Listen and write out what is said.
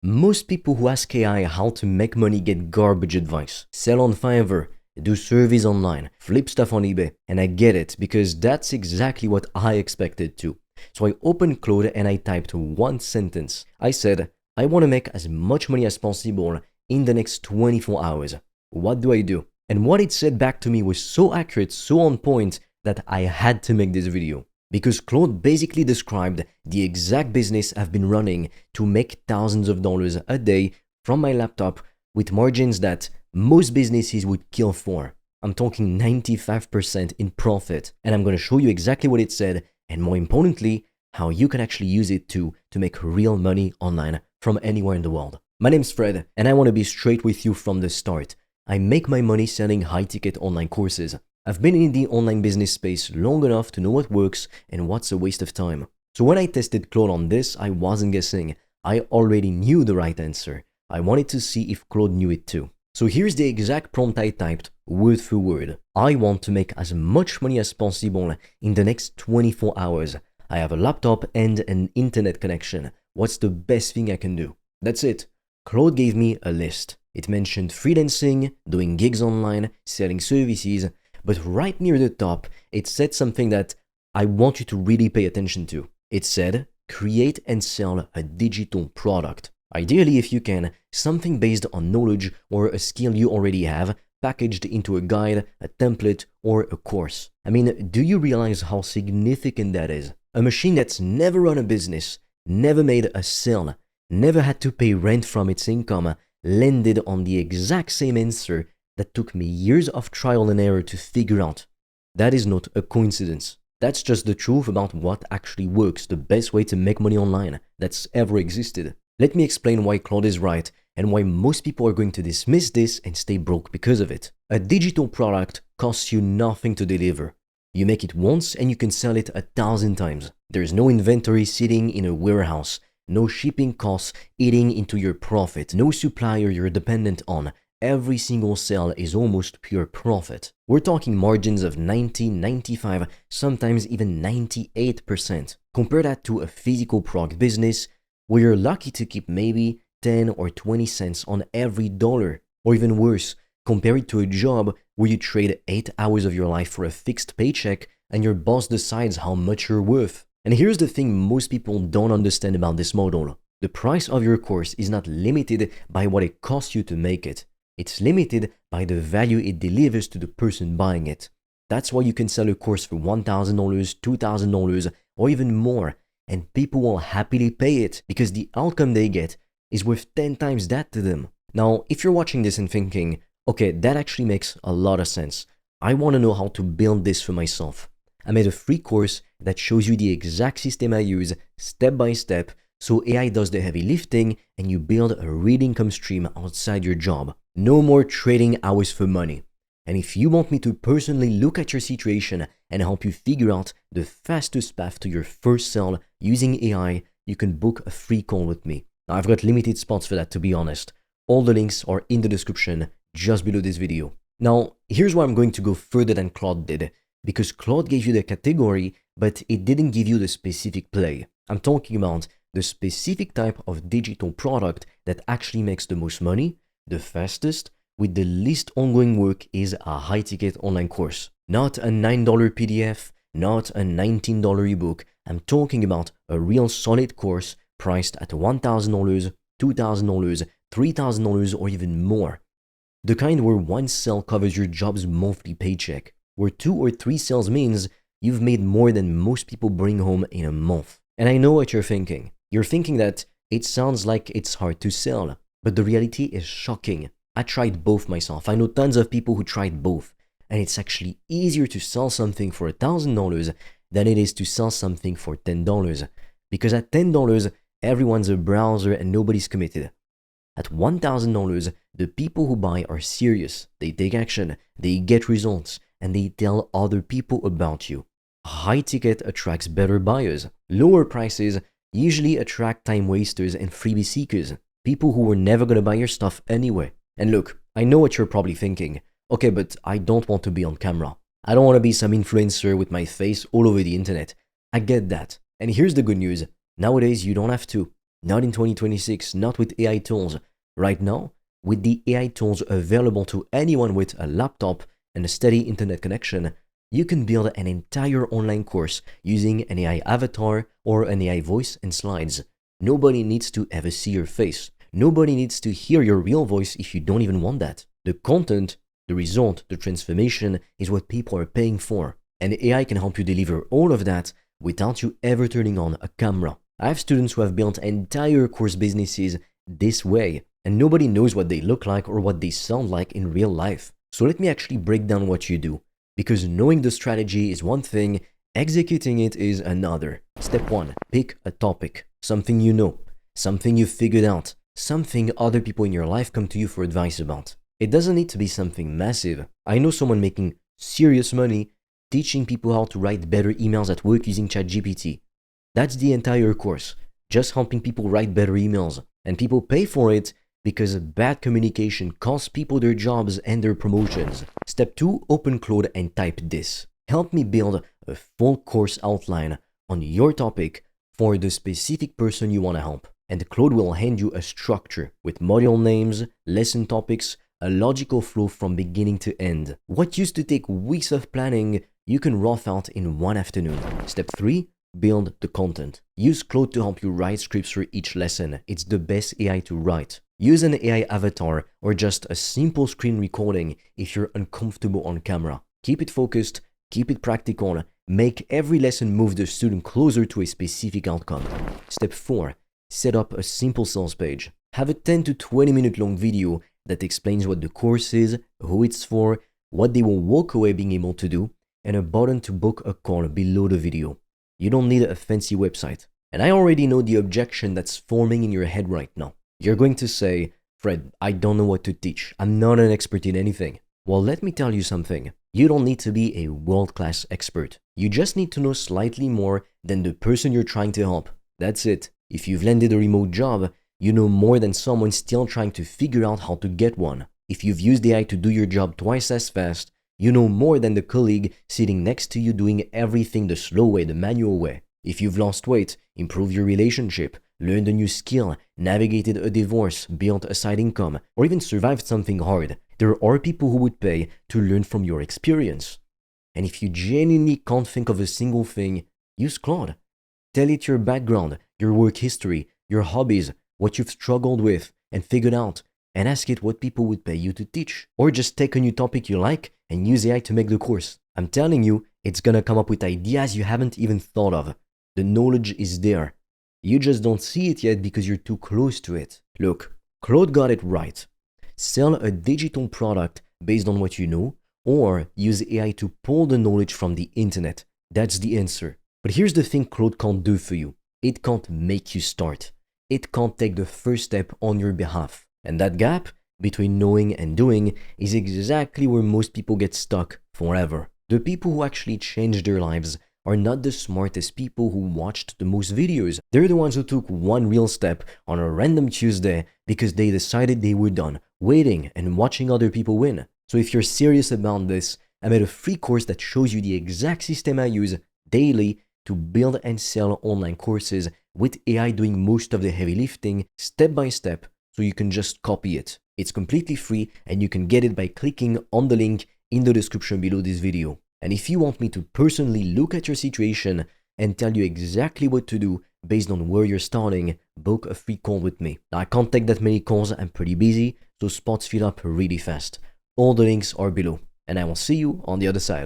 Most people who ask AI how to make money get garbage advice. Sell on Fiverr, do surveys online, flip stuff on eBay. And I get it because that's exactly what I expected too. So I opened Claude and I typed one sentence. I said, I want to make as much money as possible in the next 24 hours. What do I do? And what it said back to me was so accurate, so on point that I had to make this video. Because Claude basically described the exact business I've been running to make thousands of dollars a day from my laptop with margins that most businesses would kill for. I'm talking 95% in profit. And I'm going to show you exactly what it said and more importantly, how you can actually use it to make real money online from anywhere in the world. My name's Fred and I want to be straight with you from the start. I make my money selling high-ticket online courses. I've been in the online business space long enough to know what works and what's a waste of time. So when I tested Claude on this, I wasn't guessing. I already knew the right answer. I wanted to see if Claude knew it too. So here's the exact prompt I typed, word for word. I want to make as much money as possible in the next 24 hours. I have a laptop and an internet connection. What's the best thing I can do? That's it. Claude gave me a list. It mentioned freelancing, doing gigs online, selling services, but right near the top, it said something that I want you to really pay attention to. It said, create and sell a digital product. Ideally, if you can, something based on knowledge or a skill you already have, packaged into a guide, a template, or a course. I mean, do you realize how significant that is? A machine that's never run a business, never made a sale, never had to pay rent from its income, landed on the exact same answer that took me years of trial and error to figure out. That is not a coincidence. That's just the truth about what actually works, the best way to make money online that's ever existed. Let me explain why Claude is right and why most people are going to dismiss this and stay broke because of it. A digital product costs you nothing to deliver. You make it once and you can sell it 1,000 times. There's no inventory sitting in a warehouse. No shipping costs eating into your profit, no supplier you're dependent on. Every single sale is almost pure profit. We're talking margins of 90, 95, sometimes even 98%. Compare that to a physical product business where you're lucky to keep maybe 10 or 20 cents on every dollar. Or even worse, compare it to a job where you trade 8 hours of your life for a fixed paycheck and your boss decides how much you're worth. And here's the thing most people don't understand about this model. The price of your course is not limited by what it costs you to make it. It's limited by the value it delivers to the person buying it. That's why you can sell a course for $1,000, $2,000, or even more, and people will happily pay it because the outcome they get is worth 10 times that to them. Now, if you're watching this and thinking, okay, that actually makes a lot of sense. I want to know how to build this for myself. I made a free course that shows you the exact system I use step by step so AI does the heavy lifting and you build a real income stream outside your job. No more trading hours for money. And if you want me to personally look at your situation and help you figure out the fastest path to your first sale using AI, you can book a free call with me. Now, I've got limited spots for that, to be honest. All the links are in the description just below this video. Now, here's why I'm going to go further than Claude did. Because Claude gave you the category, but it didn't give you the specific play. I'm talking about the specific type of digital product that actually makes the most money, the fastest, with the least ongoing work is a high-ticket online course. Not a $9 PDF, not a $19 ebook. I'm talking about a real solid course priced at $1,000, $2,000, $3,000, or even more. The kind where one sale covers your job's monthly paycheck. Where 2 or 3 sales means you've made more than most people bring home in a month. And I know what you're thinking. You're thinking that it sounds like it's hard to sell, but the reality is shocking. I tried both myself. I know tons of people who tried both, and it's actually easier to sell something for $1,000 than it is to sell something for $10. Because at $10, everyone's a browser and nobody's committed. At $1,000, the people who buy are serious. They take action, they get results, and they tell other people about you. High ticket attracts better buyers. Lower prices usually attract time wasters and freebie seekers, people who were never gonna buy your stuff anyway. And look, I know what you're probably thinking. Okay, but I don't want to be on camera. I don't want to be some influencer with my face all over the internet. I get that. And here's the good news. Nowadays, you don't have to. Not in 2026, not with AI tools. Right now, with the AI tools available to anyone with a laptop and a steady internet connection, you can build an entire online course using an AI avatar or an AI voice and slides. Nobody needs to ever see your face. Nobody needs to hear your real voice if you don't even want that. The content, the result, the transformation is what people are paying for. And AI can help you deliver all of that without you ever turning on a camera. I have students who have built entire course businesses this way, and nobody knows what they look like or what they sound like in real life. So let me actually break down what you do. Because knowing the strategy is one thing, executing it is another. Step 1. Pick a topic. Something you know. Something you've figured out. Something other people in your life come to you for advice about. It doesn't need to be something massive. I know someone making serious money teaching people how to write better emails at work using ChatGPT. That's the entire course. Just helping people write better emails. And people pay for it because bad communication costs people their jobs and their promotions. Step 2, open Claude and type this. Help me build a full course outline on your topic for the specific person you want to help. And Claude will hand you a structure with module names, lesson topics, a logical flow from beginning to end. What used to take weeks of planning, you can rough out in one afternoon. Step 3, build the content. Use Claude to help you write scripts for each lesson. It's the best AI to write. Use an AI avatar or just a simple screen recording if you're uncomfortable on camera. Keep it focused, keep it practical, make every lesson move the student closer to a specific outcome. Step 4, set up a simple sales page. Have a 10 to 20 minute long video that explains what the course is, who it's for, what they will walk away being able to do, and a button to book a call below the video. You don't need a fancy website. And I already know the objection that's forming in your head right now. You're going to say, Fred, I don't know what to teach. I'm not an expert in anything. Well, let me tell you something. You don't need to be a world-class expert. You just need to know slightly more than the person you're trying to help. That's it. If you've landed a remote job, you know more than someone still trying to figure out how to get one. If you've used AI to do your job twice as fast, you know more than the colleague sitting next to you doing everything the slow way, the manual way. If you've lost weight, improved your relationship, learned a new skill, navigated a divorce, built a side income, or even survived something hard, there are people who would pay to learn from your experience. And if you genuinely can't think of a single thing, use Claude. Tell it your background, your work history, your hobbies, what you've struggled with and figured out, and ask it what people would pay you to teach. Or just take a new topic you like and use AI to make the course. I'm telling you, it's gonna come up with ideas you haven't even thought of. The knowledge is there. You just don't see it yet because you're too close to it. Look, Claude got it right. Sell a digital product based on what you know, or use AI to pull the knowledge from the internet. That's the answer. But here's the thing Claude can't do for you. It can't make you start. It can't take the first step on your behalf. And that gap between knowing and doing is exactly where most people get stuck forever. The people who actually change their lives are not the smartest people who watched the most videos. They're the ones who took one real step on a random Tuesday because they decided they were done waiting and watching other people win. So if you're serious about this, I made a free course that shows you the exact system I use daily to build and sell online courses with AI doing most of the heavy lifting step by step, so you can just copy it. It's completely free and you can get it by clicking on the link in the description below this video. And if you want me to personally look at your situation and tell you exactly what to do based on where you're starting, book a free call with me. Now, I can't take that many calls, I'm pretty busy, so spots fill up really fast. All the links are below, and I will see you on the other side.